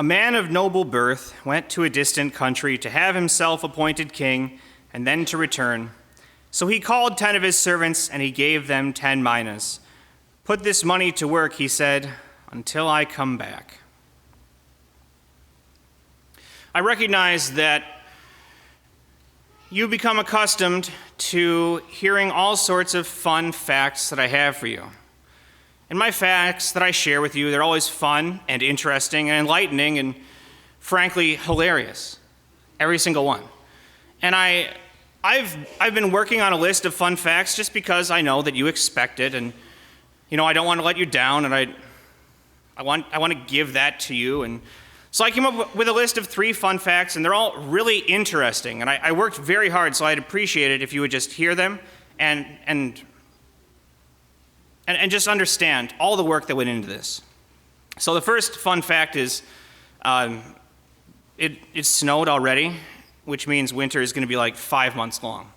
A man of noble birth went to a distant country to have himself appointed king and then to return. So he called 10 of his servants and he gave them 10 minas. Put this money to work, he said, until I come back. I recognize that you become accustomed to hearing all sorts of fun facts that I have for you. And my facts that I share with you, they're always fun and interesting and enlightening and frankly hilarious. Every single one. And I've been working on a list of fun facts just because I know that you expect it, and I don't want to let you down, and I want to give that to you. And so I came up with a list of 3 fun facts, and they're all really interesting. And I worked very hard, so I'd appreciate it if you would just hear them and just understand all the work that went into this. So the first fun fact is it snowed already, which means winter is going to be like 5 months long.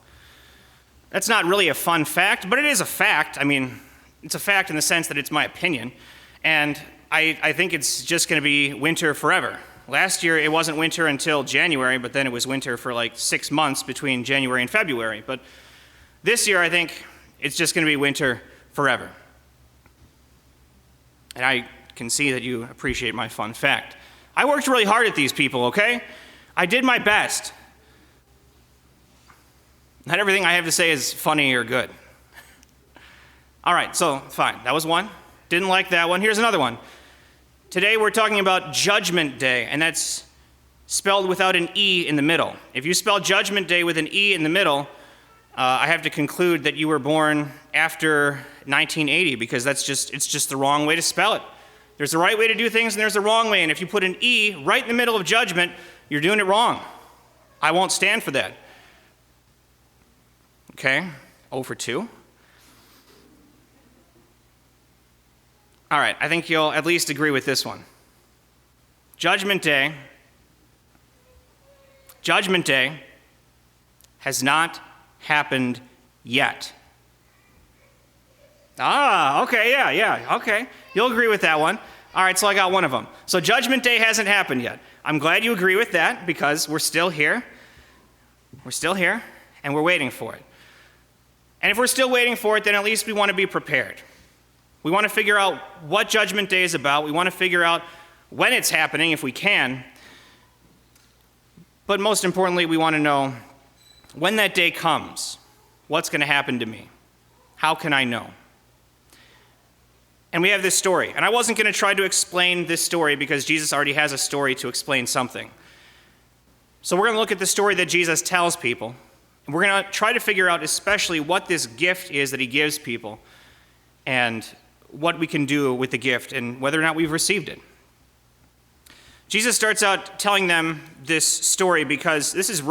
That's not really a fun fact, but it is a fact. I mean, it's a fact in the sense that it's my opinion. And I think it's just going to be winter forever. Last year, it wasn't winter until January, but then it was winter for like 6 months between January and February. But this year, I think it's just going to be winter forever. And I can see that you appreciate my fun fact. I worked really hard at these people, okay? I did my best. Not everything I have to say is funny or good. All right, so fine. That was one. Didn't like that one. Here's another one. Today we're talking about Judgment Day, and that's spelled without an E in the middle. If you spell Judgment Day with an E in the middle, I have to conclude that you were born after 1980 because it's just the wrong way to spell it. There's a right way to do things and there's a wrong way, and if you put an E right in the middle of judgment, you're doing it wrong. I won't stand for that. Okay, 0 for 2. All right, I think you'll at least agree with this one. Judgment Day has not happened yet. Okay, yeah, okay. You'll agree with that one. All right, so I got one of them. So Judgment Day hasn't happened yet. I'm glad you agree with that because we're still here. We're still here, and we're waiting for it. And if we're still waiting for it, then at least we want to be prepared. We want to figure out what Judgment Day is about. We want to figure out when it's happening, if we can. But most importantly, we want to know when that day comes, what's going to happen to me? How can I know? And we have this story. And I wasn't going to try to explain this story because Jesus already has a story to explain something. So we're going to look at the story that Jesus tells people. And we're going to try to figure out especially what this gift is that he gives people and what we can do with the gift and whether or not we've received it. Jesus starts out telling them this story because this is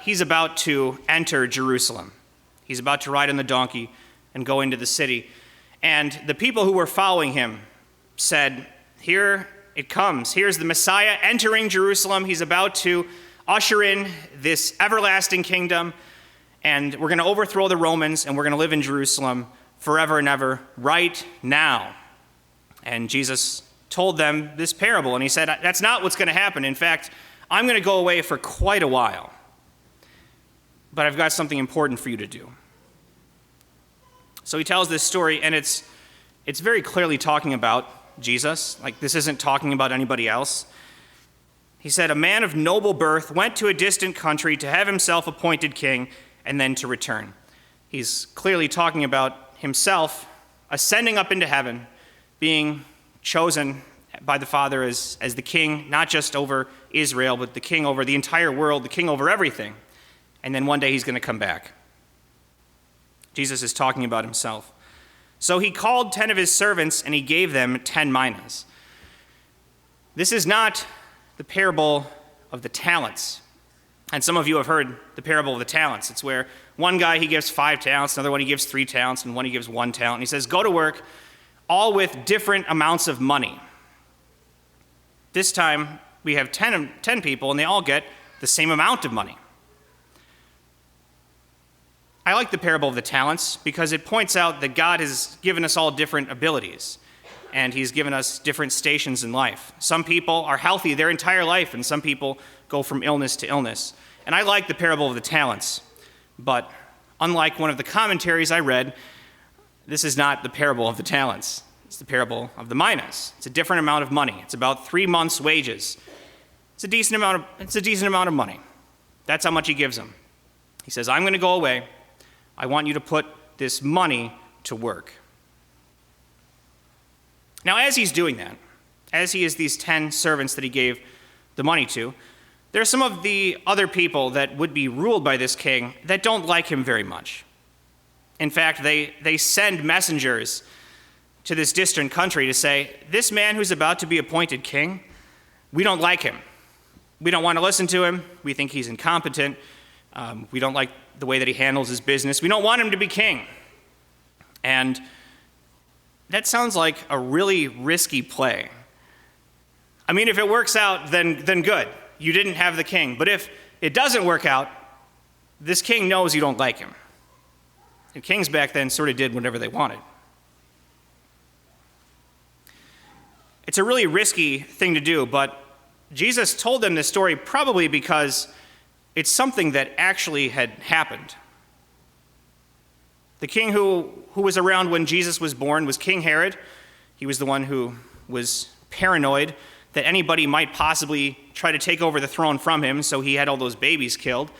he's about to enter Jerusalem. He's about to ride on the donkey and go into the city. And the people who were following him said, "Here it comes. Here's the Messiah entering Jerusalem. He's about to usher in this everlasting kingdom, and we're going to overthrow the Romans, and we're going to live in Jerusalem forever and ever, right now." And Jesus told them this parable, and he said, that's not what's going to happen. In fact, I'm going to go away for quite a while, but I've got something important for you to do. So he tells this story, and it's very clearly talking about Jesus. Like, this isn't talking about anybody else. He said, "A man of noble birth went to a distant country to have himself appointed king and then to return." He's clearly talking about himself ascending up into heaven, being chosen by the Father as the king, not just over Israel, but the king over the entire world, the king over everything. And then one day he's going to come back. Jesus is talking about himself. So he called 10 of his servants and he gave them 10 minas. This is not the parable of the talents. And some of you have heard the parable of the talents. It's where one guy, he gives 5 talents, another one he gives 3 talents, and one he gives 1 talent. And he says, go to work, all with different amounts of money. This time, we have 10 people, and they all get the same amount of money. I like the parable of the talents because it points out that God has given us all different abilities. and he's given us different stations in life. Some people are healthy their entire life, and some people go from illness to illness. And I like the parable of the talents, but unlike one of the commentaries I read, this is not the parable of the talents. It's the parable of the minas. It's a different amount of money. It's about 3 months' wages. It's a decent amount of money. That's how much he gives them. He says, I'm going to go away. I want you to put this money to work. Now, as he's doing that, as he is these 10 servants that he gave the money to, there are some of the other people that would be ruled by this king that don't like him very much. In fact, they send messengers to this distant country to say, this man who's about to be appointed king, we don't like him. We don't want to listen to him. We think he's incompetent. We don't like the way that he handles his business. We don't want him to be king. And that sounds like a really risky play. I mean, if it works out, then good. You didn't have the king. But if it doesn't work out, this king knows you don't like him. And kings back then sort of did whatever they wanted. It's a really risky thing to do, but Jesus told them this story probably because it's something that actually had happened. The king who was around when Jesus was born was King Herod. He was the one who was paranoid that anybody might possibly try to take over the throne from him, so he had all those babies killed.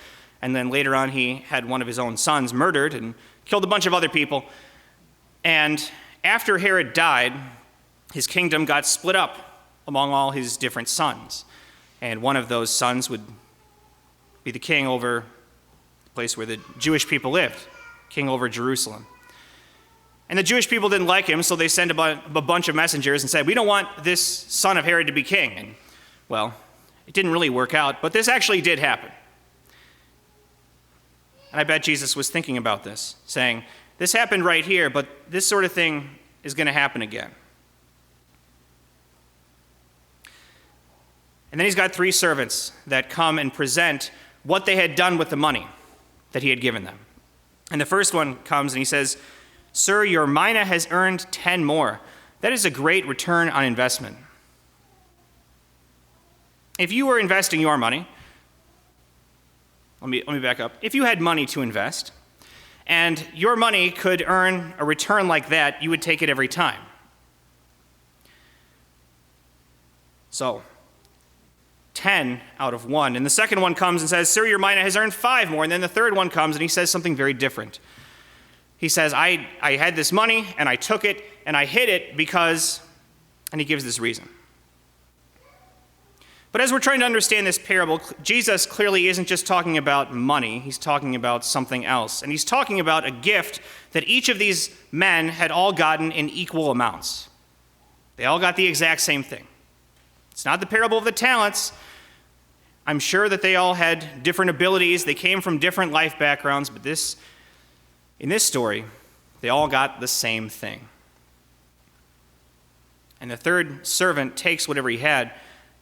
And then later on, he had one of his own sons murdered and killed a bunch of other people. And after Herod died, his kingdom got split up among all his different sons. And one of those sons would be the king over the place where the Jewish people lived, king over Jerusalem. And the Jewish people didn't like him, so they sent a bunch of messengers and said, we don't want this son of Herod to be king. And, well, it didn't really work out, but this actually did happen. And I bet Jesus was thinking about this, saying, this happened right here, but this sort of thing is going to happen again. And then he's got 3 servants that come and present what they had done with the money that he had given them. And the first one comes and he says, Sir, your mina has earned 10 more. That is a great return on investment. If you were investing your money, let me back up. If you had money to invest, and your money could earn a return like that, you would take it every time. So, 10 out of 1. And the second one comes and says, Sir, your mina has earned 5 more. And then the third one comes and he says something very different. He says, I had this money and I took it and I hid it because, and he gives this reason. But as we're trying to understand this parable, Jesus clearly isn't just talking about money. He's talking about something else. And he's talking about a gift that each of these men had all gotten in equal amounts. They all got the exact same thing. It's not the parable of the talents. I'm sure that they all had different abilities. They came from different life backgrounds, but in this story, they all got the same thing. And the third servant takes whatever he had,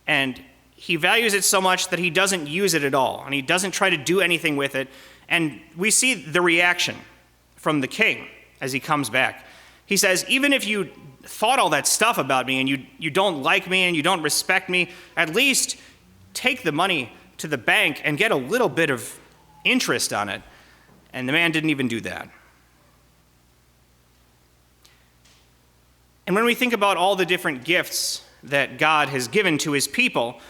and he values it so much that he doesn't use it at all, and he doesn't try to do anything with it. And we see the reaction from the king as he comes back. He says, even if you thought all that stuff about me and you don't like me and you don't respect me, at least take the money to the bank and get a little bit of interest on it. And the man didn't even do that. And when we think about all the different gifts that God has given to his people,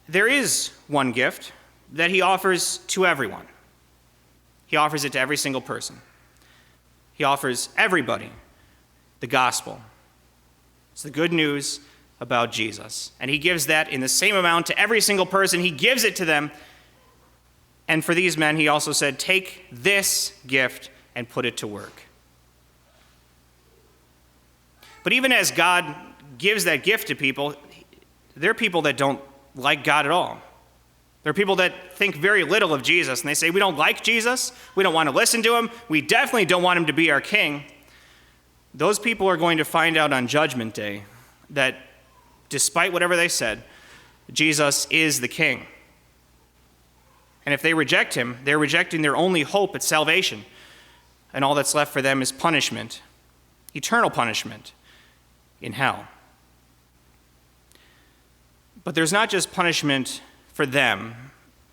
there is one gift that he offers to everyone. He offers it to every single person. He offers everybody the gospel. It's the good news about Jesus. And he gives that in the same amount to every single person. He gives it to them. And for these men, he also said, take this gift and put it to work. But even as God gives that gift to people, there are people that don't like God at all. There are people that think very little of Jesus, and they say, we don't like Jesus, we don't want to listen to him, we definitely don't want him to be our king. Those people are going to find out on Judgment Day that despite whatever they said, Jesus is the king. And if they reject him, they're rejecting their only hope at salvation. And all that's left for them is punishment, eternal punishment. in hell. But there's not just punishment for them,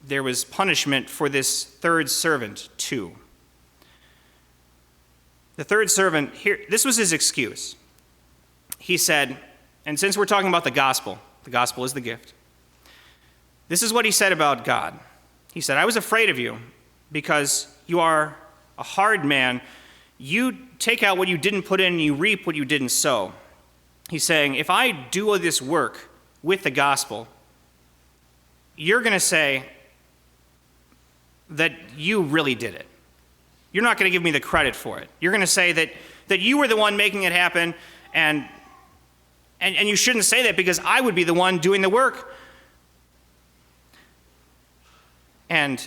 there was punishment for this third servant too. The third servant, here, this was his excuse. He said, and since we're talking about the gospel is the gift. This is what he said about God. He said, I was afraid of you because you are a hard man. You take out what you didn't put in and you reap what you didn't sow. He's saying, if I do all this work with the gospel, you're going to say that you really did it. You're not going to give me the credit for it. You're going to say that you were the one making it happen, and you shouldn't say that because I would be the one doing the work. And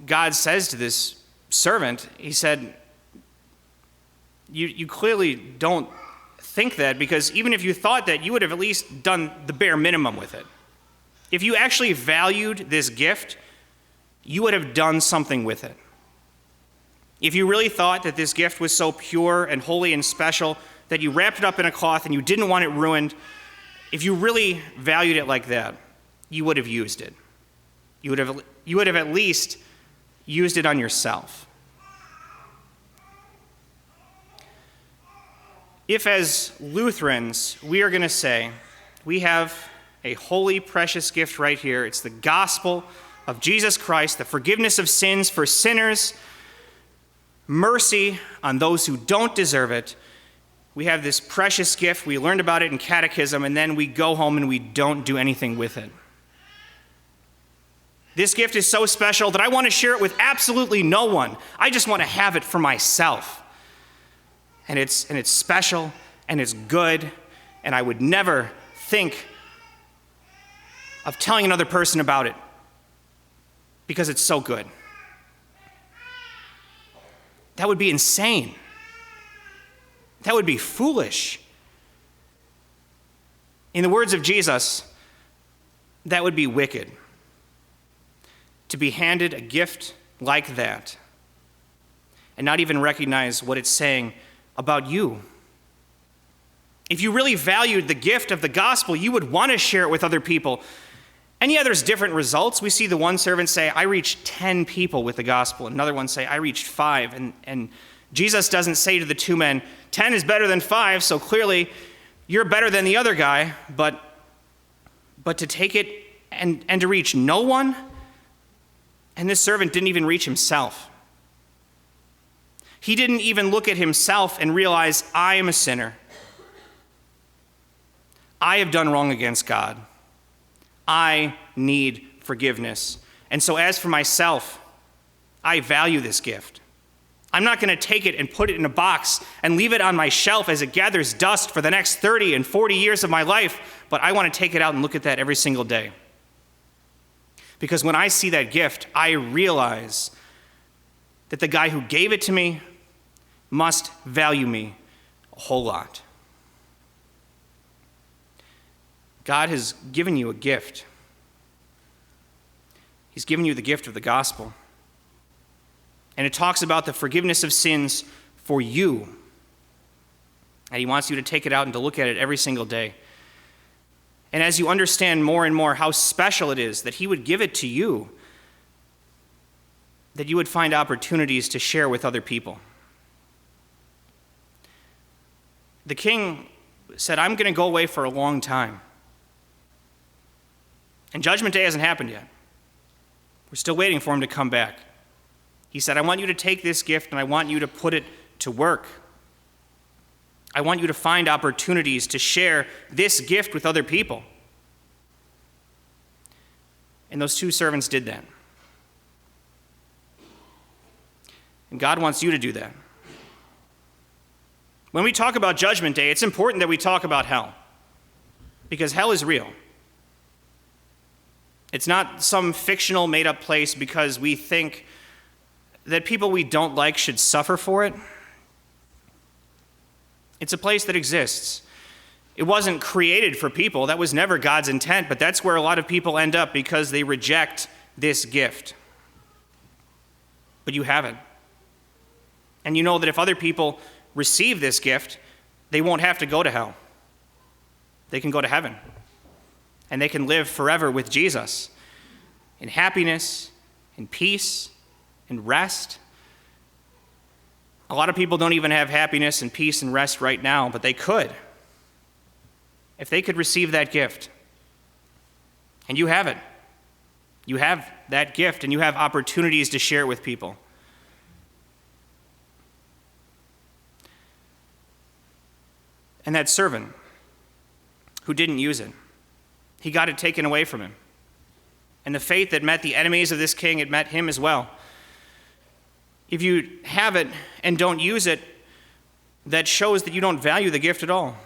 God says to this servant, he said, you clearly don't think that, because even if you thought that, you would have at least done the bare minimum with it. If you actually valued this gift, you would have done something with it. If you really thought that this gift was so pure and holy and special that you wrapped it up in a cloth and you didn't want it ruined, if you really valued it like that, you would have used it. You would have at least used it on yourself. If as Lutherans we are going to say, we have a holy, precious gift right here, it's the gospel of Jesus Christ, the forgiveness of sins for sinners, mercy on those who don't deserve it. We have this precious gift. We learned about it in catechism, and then we go home and we don't do anything with it. This gift is so special that I want to share it with absolutely no one. I just want to have it for myself. And it's special, and it's good, and I would never think of telling another person about it because it's so good. That would be insane. That would be foolish. In the words of Jesus, that would be wicked. To be handed a gift like that and not even recognize what it's saying about you. If you really valued the gift of the gospel, you would want to share it with other people. And yeah, there's different results. We see the one servant say, I reached 10 people with the gospel. Another one say, I reached 5. And Jesus doesn't say to the two men, 10 is better than 5, so clearly you're better than the other guy. But to take it and to reach no one, and this servant didn't even reach himself. He didn't even look at himself and realize, I am a sinner. I have done wrong against God. I need forgiveness. And so as for myself, I value this gift. I'm not going to take it and put it in a box and leave it on my shelf as it gathers dust for the next 30 and 40 years of my life, but I want to take it out and look at that every single day. Because when I see that gift, I realize that the guy who gave it to me must value me a whole lot. God has given you a gift. He's given you the gift of the gospel. And it talks about the forgiveness of sins for you. And he wants you to take it out and to look at it every single day. And as you understand more and more how special it is that he would give it to you, that you would find opportunities to share with other people. The king said, I'm going to go away for a long time. And Judgment Day hasn't happened yet. We're still waiting for him to come back. He said, I want you to take this gift and I want you to put it to work. I want you to find opportunities to share this gift with other people. And those two servants did that. And God wants you to do that. When we talk about Judgment Day, it's important that we talk about hell. Because hell is real. It's not some fictional made-up place because we think that people we don't like should suffer for it. It's a place that exists. It wasn't created for people. That was never God's intent, but that's where a lot of people end up because they reject this gift. But you have it. And you know that if other people receive this gift, they won't have to go to hell. They can go to heaven. And they can live forever with Jesus in happiness, in peace, in rest. A lot of people don't even have happiness and peace and rest right now, but they could. If they could receive that gift. And you have it. You have that gift, and you have opportunities to share it with people. And that servant who didn't use it, he got it taken away from him. And the fate that met the enemies of this king, it met him as well. If you have it and don't use it, that shows that you don't value the gift at all.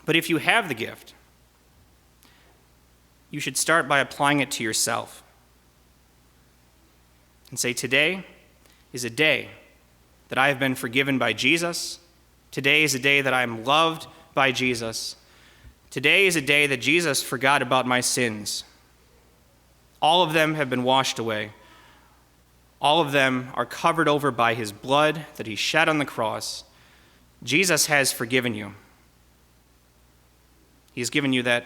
But if you have the gift, you should start by applying it to yourself. And say, today is a day that I have been forgiven by Jesus. Today is a day that I am loved by Jesus. Today is a day that Jesus forgot about my sins. All of them have been washed away. All of them are covered over by his blood that he shed on the cross. Jesus has forgiven you. He has given you that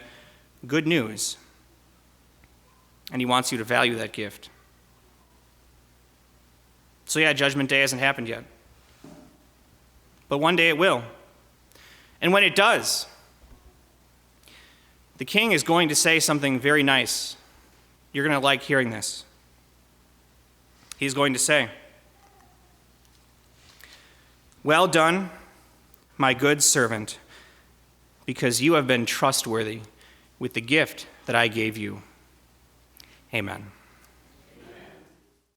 good news, and he wants you to value that gift. So yeah, Judgment Day hasn't happened yet. But one day it will. And when it does, the king is going to say something very nice. You're going to like hearing this. He's going to say, "Well done, my good servant, because you have been trustworthy with the gift that I gave you." Amen.